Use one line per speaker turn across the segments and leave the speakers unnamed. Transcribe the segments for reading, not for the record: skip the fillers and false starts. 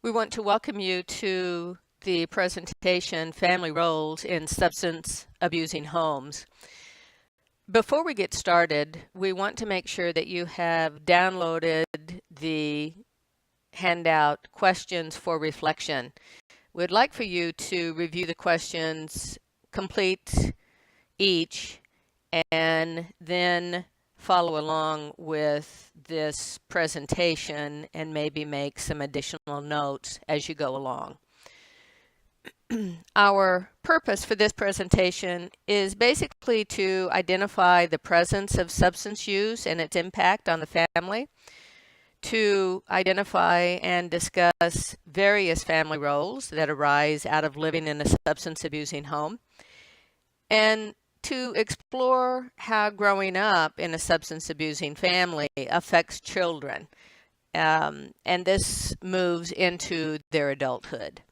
We want to welcome you to the presentation, Family Roles in Substance Abusing Homes. Before we get started, we want to make sure that you have downloaded the handout Questions for Reflection. We'd like for you to review the questions, complete each, and then follow along with this presentation and maybe make some additional notes as you go along. Our purpose for this presentation is basically to identify the presence of substance use and its impact on the family, to identify and discuss various family roles that arise out of living in a substance abusing home, and to explore how growing up in a substance abusing family affects children. And this moves into their adulthood.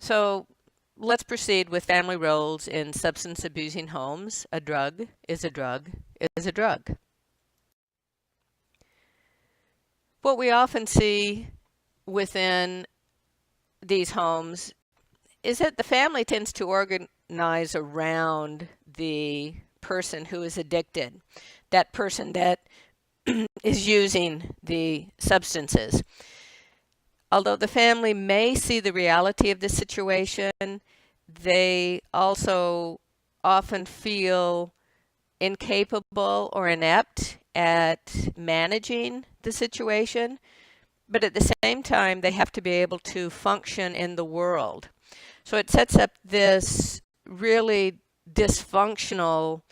So let's proceed with family roles in substance abusing homes. A drug is a drug is a drug. What we often see within these homes is that the family tends to organize around the person who is addicted, that person that is using the substances. Although the family may see the reality of the situation, they also often feel incapable or inept at managing the situation, but at the same time, they have to be able to function in the world. So it sets up this really dysfunctional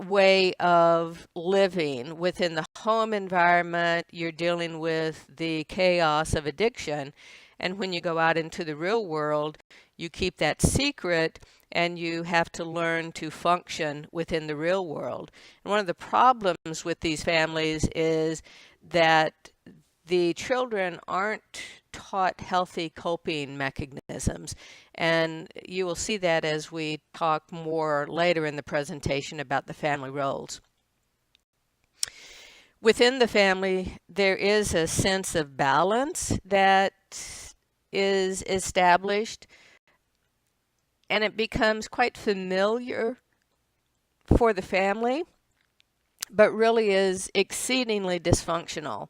way of living within the home environment. You're dealing with the chaos of addiction, and when you go out into the real world, you keep that secret and you have to learn to function within the real world. And one of the problems with these families is that the children aren't taught healthy coping mechanisms, and you will see that as we talk more later in the presentation about the family roles. Within the family, there is a sense of balance that is established, and it becomes quite familiar for the family, but really is exceedingly dysfunctional.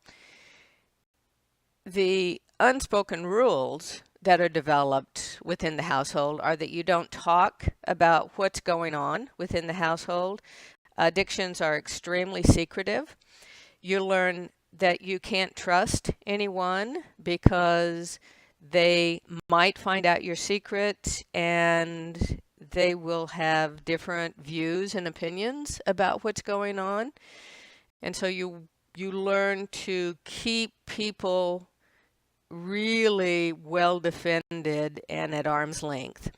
The unspoken rules that are developed within the household are that you don't talk about what's going on within the household. Addictions are extremely secretive. You learn that you can't trust anyone because they might find out your secret and they will have different views and opinions about what's going on. And so you learn to keep people really well defended and at arm's length,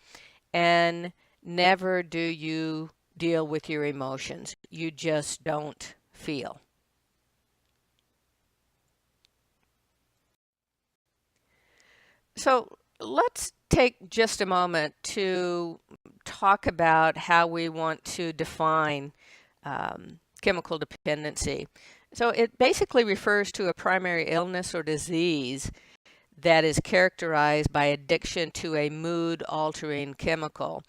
and never do you deal with your emotions. You just don't feel. So let's take just a moment to talk about how we want to define chemical dependency. So it basically refers to a primary illness or disease that is characterized by addiction to a mood-altering chemical.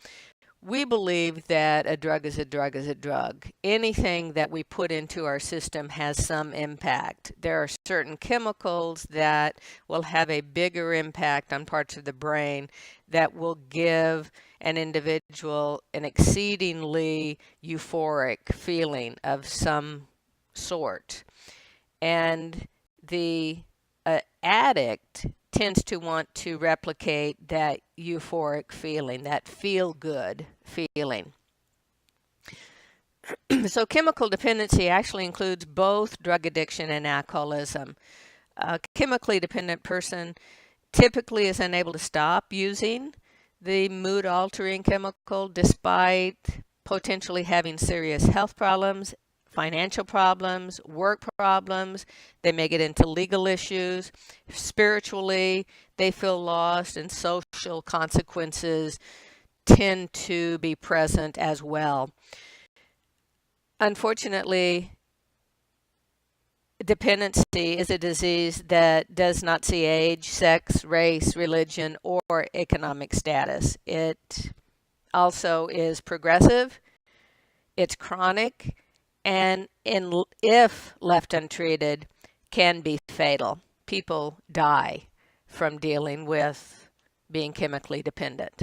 We believe that a drug is a drug is a drug. Anything that we put into our system has some impact. There are certain chemicals that will have a bigger impact on parts of the brain that will give an individual an exceedingly euphoric feeling of some sort. And the addict tends to want to replicate that euphoric feeling, that feel-good feeling. So chemical dependency actually includes both drug addiction and alcoholism. A chemically dependent person typically is unable to stop using the mood-altering chemical despite potentially having serious health problems, financial problems, work problems. They may get into legal issues. Spiritually, they feel lost, and social consequences tend to be present as well. Unfortunately, dependency is a disease that does not see age, sex, race, religion, or economic status. It also is progressive, it's chronic, and if left untreated, can be fatal. People die from dealing with being chemically dependent.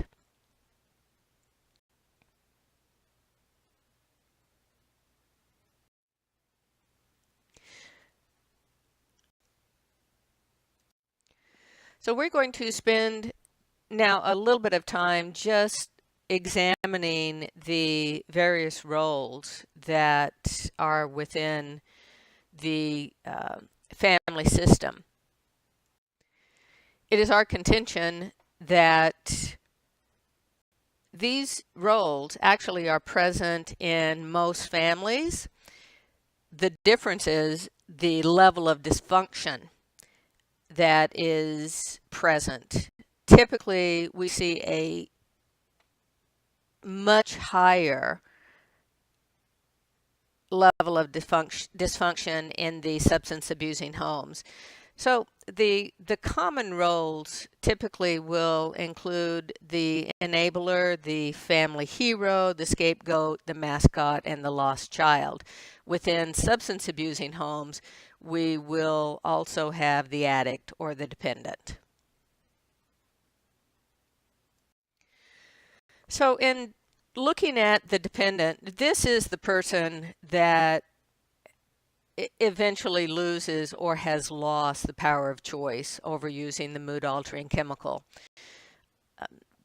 So we're going to spend now a little bit of time just examining the various roles that are within the family system. It is our contention that these roles actually are present in most families. The difference is the level of dysfunction that is present. Typically, we see a much higher level of dysfunction in the substance abusing homes. So the common roles typically will include the enabler, the family hero, the scapegoat, the mascot, and the lost child. Within substance abusing homes, we will also have the addict or the dependent. So in looking at the dependent, this is the person that eventually loses or has lost the power of choice over using the mood-altering chemical.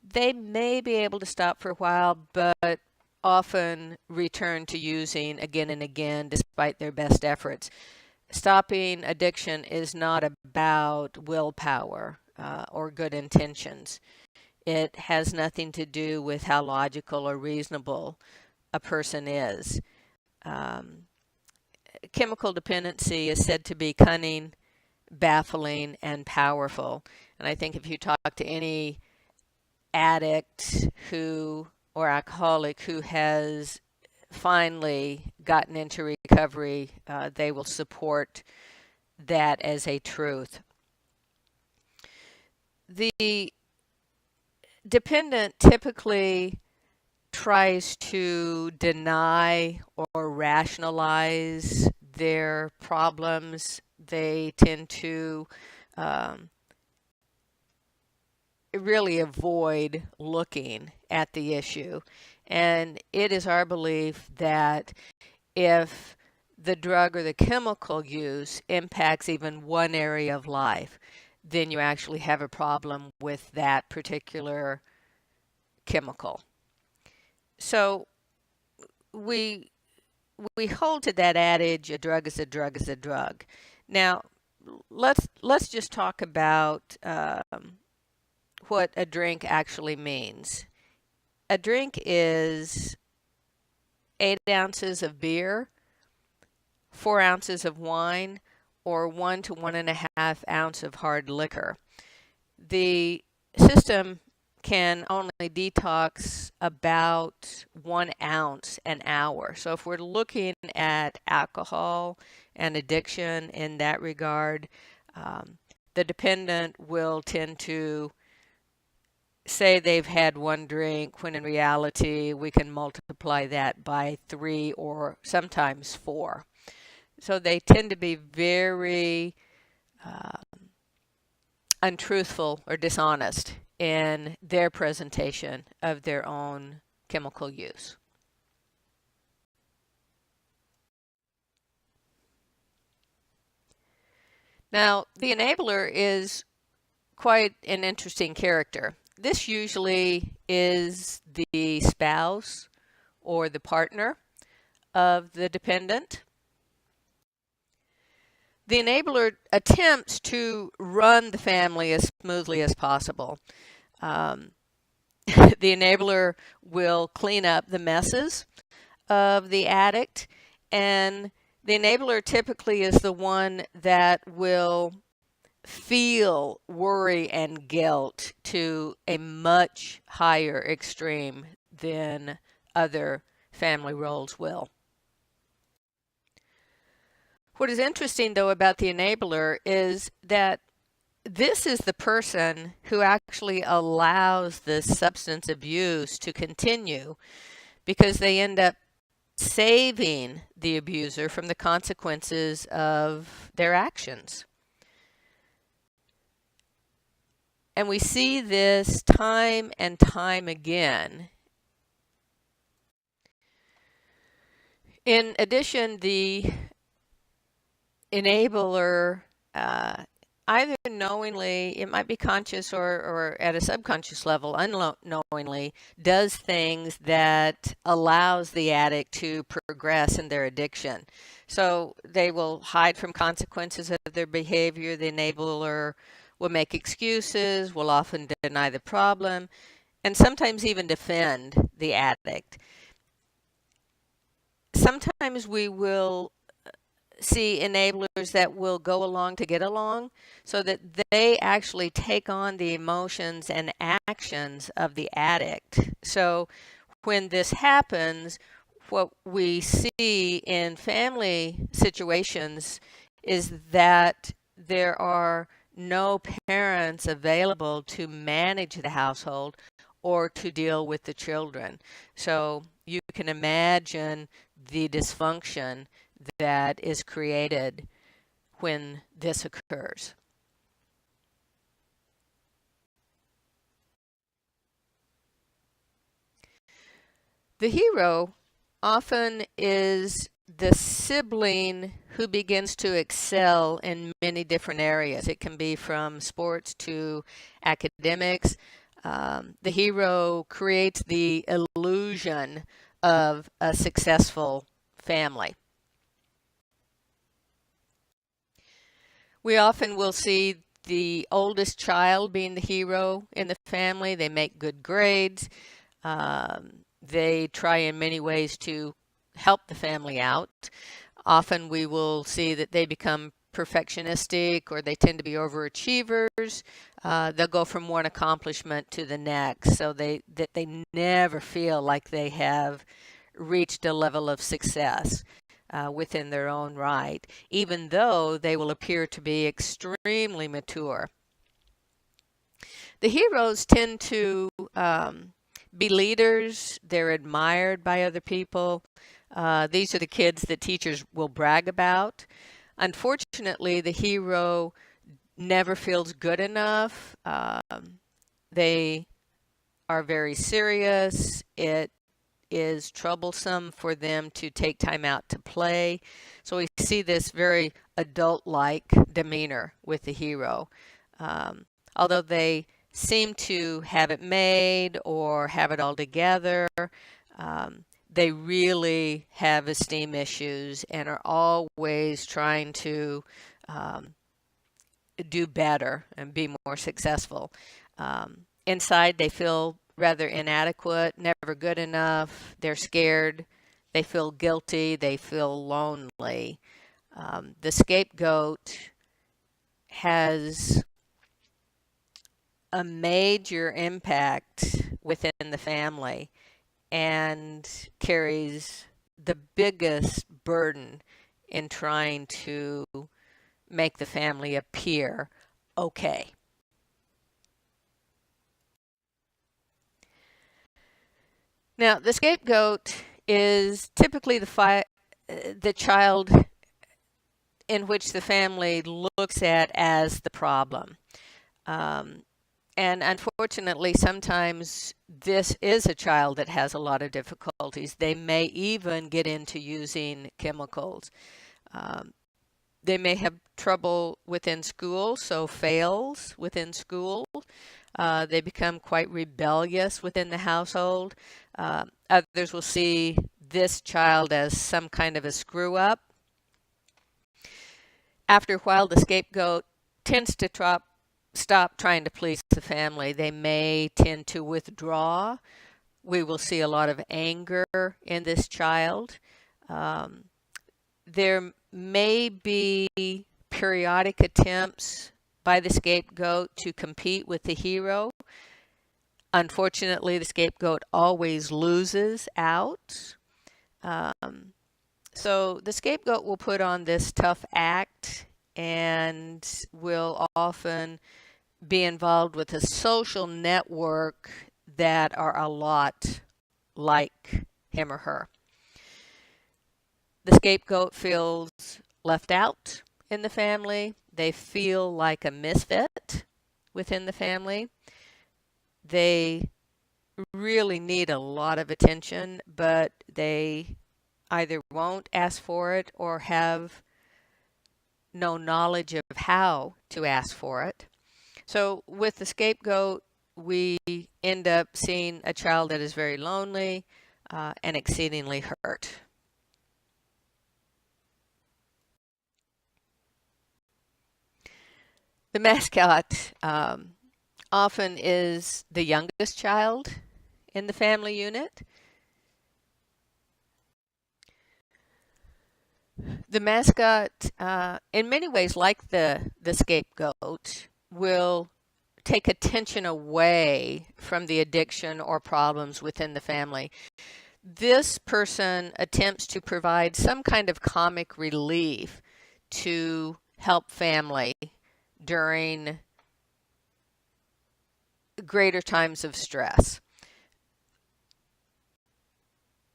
They may be able to stop for a while, but often return to using again and again despite their best efforts. Stopping addiction is not about willpower or good intentions. It has nothing to do with how logical or reasonable a person is. Chemical dependency is said to be cunning, baffling, and powerful. And I think if you talk to any addict or alcoholic who has finally gotten into recovery, they will support that as a truth. The dependent typically tries to deny or rationalize their problems. They tend to really avoid looking at the issue. And it is our belief that if the drug or the chemical use impacts even one area of life, then you actually have a problem with that particular chemical. So we hold to that adage, a drug is a drug is a drug. Now, let's just talk about what a drink actually means. A drink is 8 ounces of beer, 4 ounces of wine, or 1 to 1.5 ounces of hard liquor. The system can only detox about 1 ounce an hour. So if we're looking at alcohol and addiction in that regard, the dependent will tend to say they've had 1 drink, when in reality we can multiply that by 3 or sometimes 4. So they tend to be very untruthful or dishonest in their presentation of their own chemical use. Now, the enabler is quite an interesting character. This usually is the spouse or the partner of the dependent. The enabler attempts to run the family as smoothly as possible. The enabler will clean up the messes of the addict, and the enabler typically is the one that will feel worry and guilt to a much higher extreme than other family roles will. What is interesting, though, about the enabler is that this is the person who actually allows the substance abuse to continue because they end up saving the abuser from the consequences of their actions. And we see this time and time again. In addition, the enabler, either knowingly, it might be conscious or at a subconscious level, unknowingly, does things that allows the addict to progress in their addiction. So they will hide from consequences of their behavior. The enabler will make excuses, will often deny the problem, and sometimes even defend the addict. Sometimes we will see enablers that will go along to get along so that they actually take on the emotions and actions of the addict. So when this happens, what we see in family situations is that there are no parents available to manage the household or to deal with the children. So you can imagine the dysfunction that is created when this occurs. The hero often is the sibling who begins to excel in many different areas. It can be from sports to academics. The hero creates the illusion of a successful family. We often will see the oldest child being the hero in the family. They make good grades. They try in many ways to help the family out. Often we will see that they become perfectionistic or they tend to be overachievers. They'll go from one accomplishment to the next, so they never feel like they have reached a level of success within their own right, even though they will appear to be extremely mature. The heroes tend to be leaders. They're admired by other people. These are the kids that teachers will brag about. Unfortunately, the hero never feels good enough. They are very serious. It is troublesome for them to take time out to play. So we see this very adult-like demeanor with the hero. Although they seem to have it made or have it all together, they really have esteem issues and are always trying to do better and be more successful. Inside, they feel rather inadequate, never good enough. They're scared. They feel guilty. They feel lonely. The scapegoat has a major impact within the family and carries the biggest burden in trying to make the family appear okay. Now, the scapegoat is typically the child in which the family looks at as the problem. And unfortunately, sometimes this is a child that has a lot of difficulties. They may even get into using chemicals. They may have trouble within school, so fails within school. They become quite rebellious within the household. Others will see this child as some kind of a screw up. After a while, the scapegoat tends to stop trying to please the family. They may tend to withdraw. We will see a lot of anger in this child. There may be periodic attempts by the scapegoat to compete with the hero. Unfortunately, the scapegoat always loses out. So the scapegoat will put on this tough act and will often be involved with a social network that are a lot like him or her. The scapegoat feels left out in the family. They feel like a misfit within the family. They really need a lot of attention, but they either won't ask for it or have no knowledge of how to ask for it. So with the scapegoat, we end up seeing a child that is very lonely and exceedingly hurt. The mascot often is the youngest child in the family unit. The mascot, in many ways, like the scapegoat, will take attention away from the addiction or problems within the family. This person attempts to provide some kind of comic relief to help family during greater times of stress.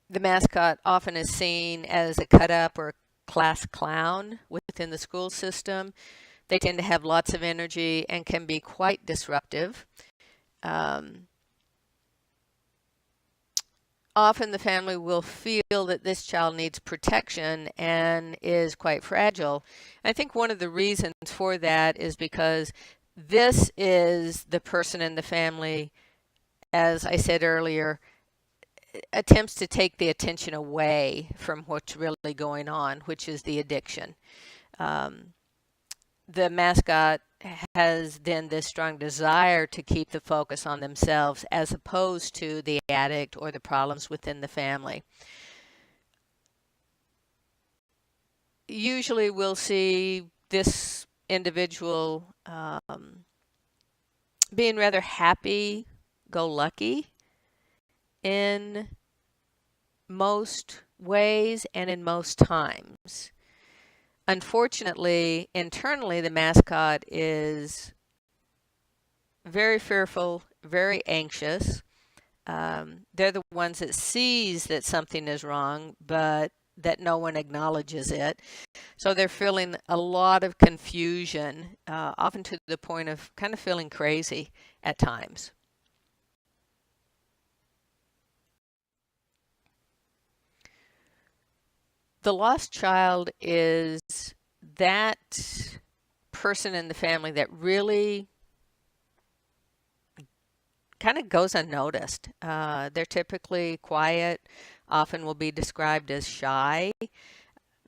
The mascot often is seen as a cut-up or class clown within the school system. They tend to have lots of energy and can be quite disruptive. Often the family will feel that this child needs protection and is quite fragile. I think one of the reasons for that is because this is the person in the family, as I said earlier, attempts to take the attention away from what's really going on, which is the addiction. The mascot has then this strong desire to keep the focus on themselves as opposed to the addict or the problems within the family. Usually we'll see this individual being rather happy-go-lucky in most ways and in most times. Unfortunately, internally, the mascot is very fearful, very anxious. They're the ones that sees that something is wrong, but that no one acknowledges it. So they're feeling a lot of confusion, often to the point of kind of feeling crazy at times. The lost child is that person in the family that really kind of goes unnoticed. They're typically quiet, often will be described as shy,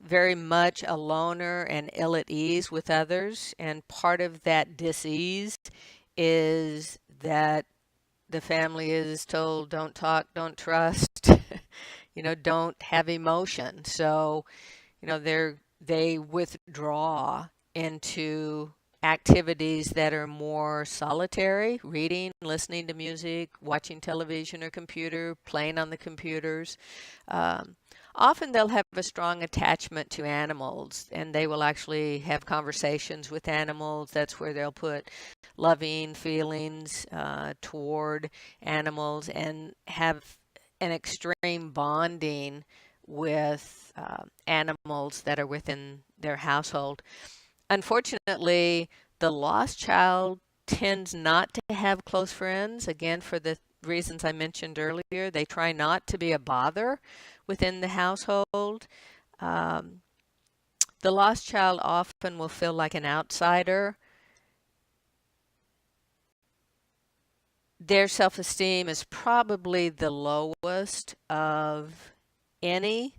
very much a loner and ill at ease with others. And part of that dis-ease is that the family is told, don't talk, don't trust, don't have emotion. So, they withdraw into activities that are more solitary, reading, listening to music, watching television or computer, playing on the computers. Often they'll have a strong attachment to animals, and they will actually have conversations with animals. That's where they'll put loving feelings toward animals and have an extreme bonding with animals that are within their household. Unfortunately, the lost child tends not to have close friends, again, for the reasons I mentioned earlier. They try not to be a bother within the household. The lost child often will feel like an outsider. Their self-esteem is probably the lowest of any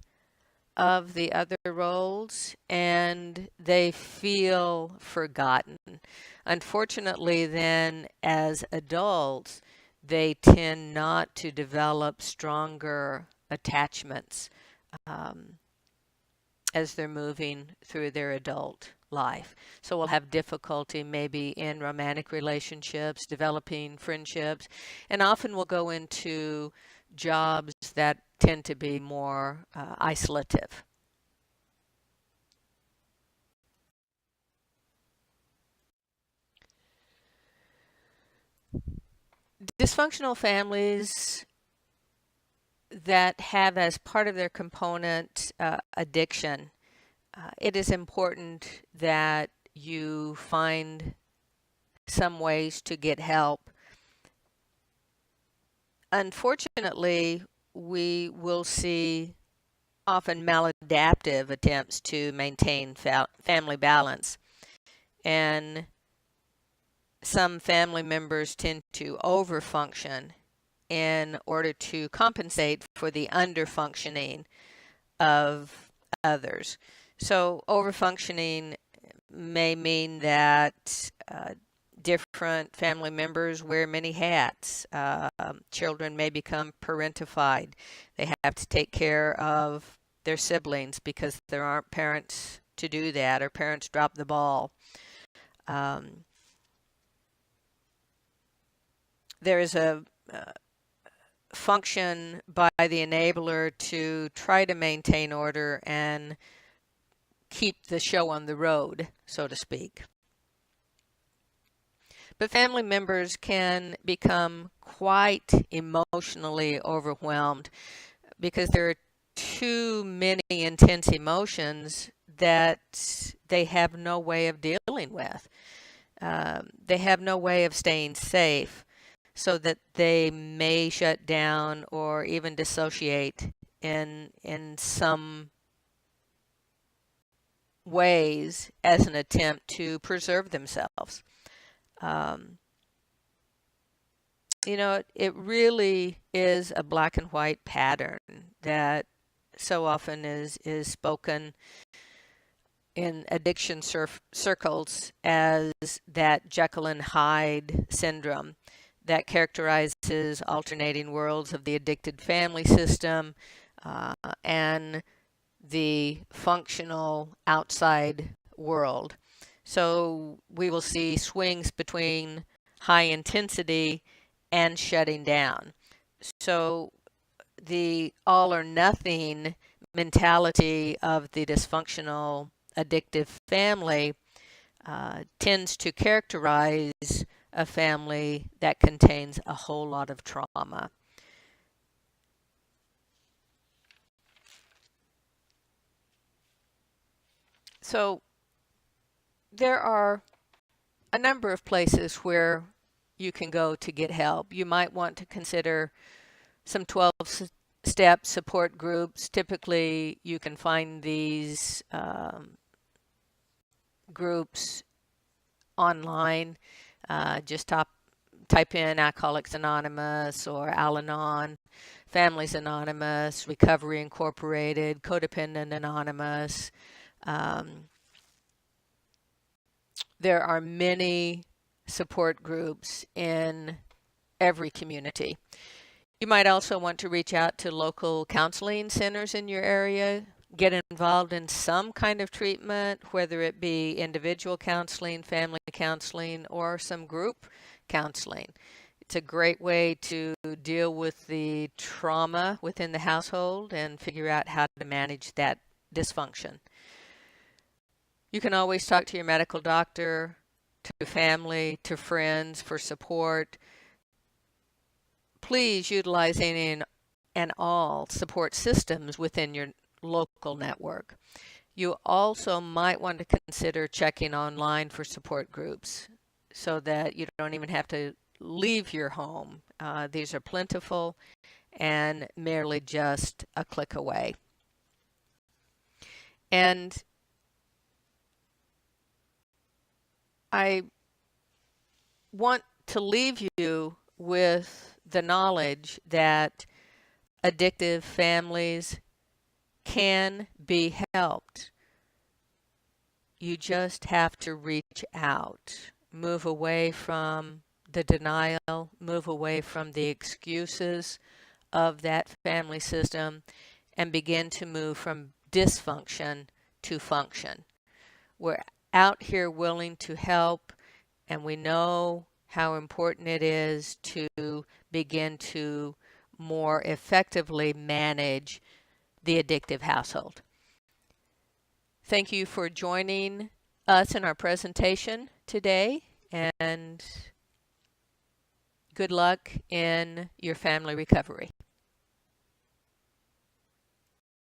of the other roles, and they feel forgotten. Unfortunately, then, as adults, they tend not to develop stronger attachments as they're moving through their adult life. So we'll have difficulty maybe in romantic relationships, developing friendships, and often we'll go into jobs that tend to be more isolative. Dysfunctional families that have as part of their component addiction, it is important that you find some ways to get help. Unfortunately, we will see often maladaptive attempts to maintain family balance, and some family members tend to overfunction in order to compensate for the underfunctioning of others. So overfunctioning may mean that different family members wear many hats. Children may become parentified. They have to take care of their siblings because there aren't parents to do that, or parents drop the ball. There is a function by the enabler to try to maintain order and keep the show on the road, so to speak. But family members can become quite emotionally overwhelmed because there are too many intense emotions that they have no way of dealing with. They have no way of staying safe, so that they may shut down or even dissociate in some ways as an attempt to preserve themselves. It really is a black and white pattern that so often is spoken in addiction circles as that Jekyll and Hyde syndrome that characterizes alternating worlds of the addicted family system and the functional outside world. So we will see swings between high intensity and shutting down. So the all or nothing mentality of the dysfunctional addictive family tends to characterize a family that contains a whole lot of trauma. So there are a number of places where you can go to get help. You might want to consider some 12-step support groups. Typically, you can find these groups online. Just type in Alcoholics Anonymous or Al-Anon, Families Anonymous, Recovery Incorporated, Codependent Anonymous. There are many support groups in every community. You might also want to reach out to local counseling centers in your area, get involved in some kind of treatment, whether it be individual counseling, family counseling, or some group counseling. It's a great way to deal with the trauma within the household and figure out how to manage that dysfunction. You can always talk to your medical doctor, to family, to friends for support. Please utilize any and all support systems within your local network. You also might want to consider checking online for support groups so that you don't even have to leave your home. These are plentiful and merely just a click away. And I want to leave you with the knowledge that addictive families can be helped. You just have to reach out, move away from the denial, move away from the excuses of that family system, and begin to move from dysfunction to function. We're out here willing to help, and we know how important it is to begin to more effectively manage the addictive household. Thank you for joining us in our presentation today, and good luck in your family recovery.